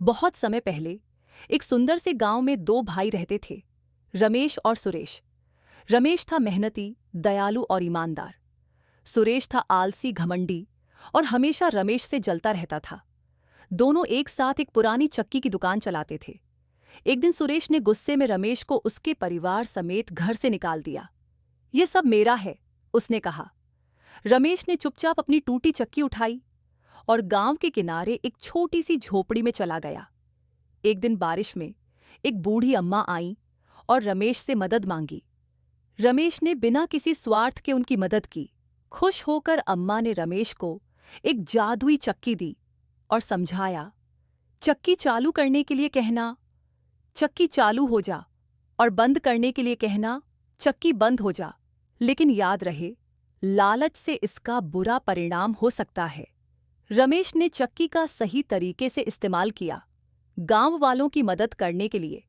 बहुत समय पहले एक सुंदर से गांव में दो भाई रहते थे, रमेश और सुरेश। रमेश था मेहनती, दयालु और ईमानदार। सुरेश था आलसी, घमंडी और हमेशा रमेश से जलता रहता था। दोनों एक साथ एक पुरानी चक्की की दुकान चलाते थे। एक दिन सुरेश ने गुस्से में रमेश को उसके परिवार समेत घर से निकाल दिया। "यह सब मेरा है," उसने कहा। रमेश ने चुपचाप अपनी टूटी चक्की उठाई और गांव के किनारे एक छोटी सी झोपड़ी में चला गया। एक दिन बारिश में एक बूढ़ी अम्मा आईं और रमेश से मदद मांगी। रमेश ने बिना किसी स्वार्थ के उनकी मदद की। खुश होकर अम्मा ने रमेश को एक जादुई चक्की दी और समझाया, "चक्की चालू करने के लिए कहना, चक्की चालू हो जा, और बंद करने के लिए कहना, चक्की बंद हो जा। लेकिन याद रहे, लालच से इसका बुरा परिणाम हो सकता है।" रमेश ने चक्की का सही तरीके से इस्तेमाल किया, गांव वालों की मदद करने के लिए।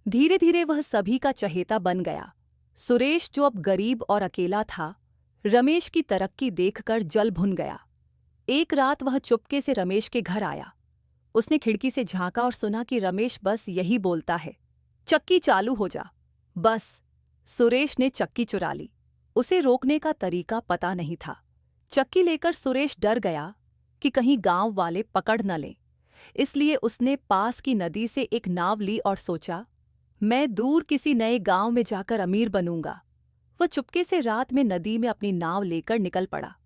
धीरे धीरे वह सभी का चहेता बन गया। सुरेश, जो अब गरीब और अकेला था, रमेश की तरक्की देखकर जल भुन गया। एक रात वह चुपके से रमेश के घर आया। उसने खिड़की से झांका और सुना कि रमेश बस यही बोलता है, "चक्की चालू हो जा।" बस सुरेश ने चक्की चुरा ली। उसे रोकने का तरीका पता नहीं था। चक्की लेकर सुरेश डर गया कि कहीं गांव वाले पकड़ न लें। इसलिए उसने पास की नदी से एक नाव ली और सोचा, "मैं दूर किसी नए गांव में जाकर अमीर बनूंगा।" वह चुपके से रात में नदी में अपनी नाव लेकर निकल पड़ा।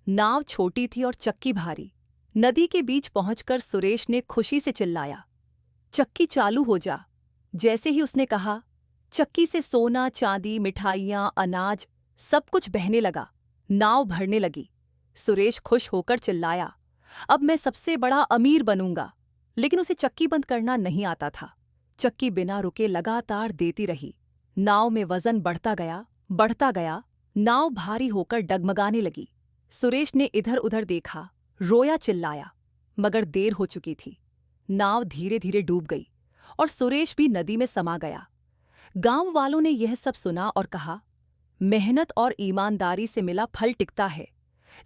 नाव छोटी थी और चक्की भारी। नदी के बीच पहुंचकर सुरेश ने खुशी से चिल्लाया, "चक्की चालू हो जा।" जैसे ही उसने कहा, चक्की से सोना, चांदी, मिठाइयां, अनाज सब कुछ बहने लगा। नाव भरने लगी। सुरेश खुश होकर चिल्लाया, "अब मैं सबसे बड़ा अमीर बनूंगा।" लेकिन उसे चक्की बंद करना नहीं आता था। चक्की बिना रुके लगातार देती रही। नाव में वजन बढ़ता गया, बढ़ता गया। नाव भारी होकर डगमगाने लगी। सुरेश ने इधर उधर देखा, रोया, चिल्लाया, मगर देर हो चुकी थी। नाव धीरे धीरे डूब गई और सुरेश भी नदी में समा गया। गांव वालों ने यह सब सुना और कहा, "मेहनत और ईमानदारी से मिला फल टिकता है,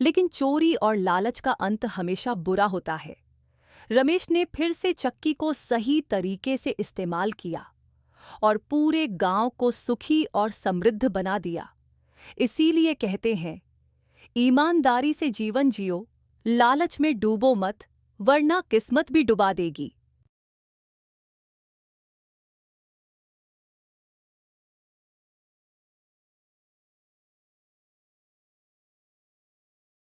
लेकिन चोरी और लालच का अंत हमेशा बुरा होता है।" रमेश ने फिर से चक्की को सही तरीके से इस्तेमाल किया और पूरे गांव को सुखी और समृद्ध बना दिया। इसीलिए कहते हैं, ईमानदारी से जीवन जियो, लालच में डूबो मत, वरना किस्मत भी डुबा देगी।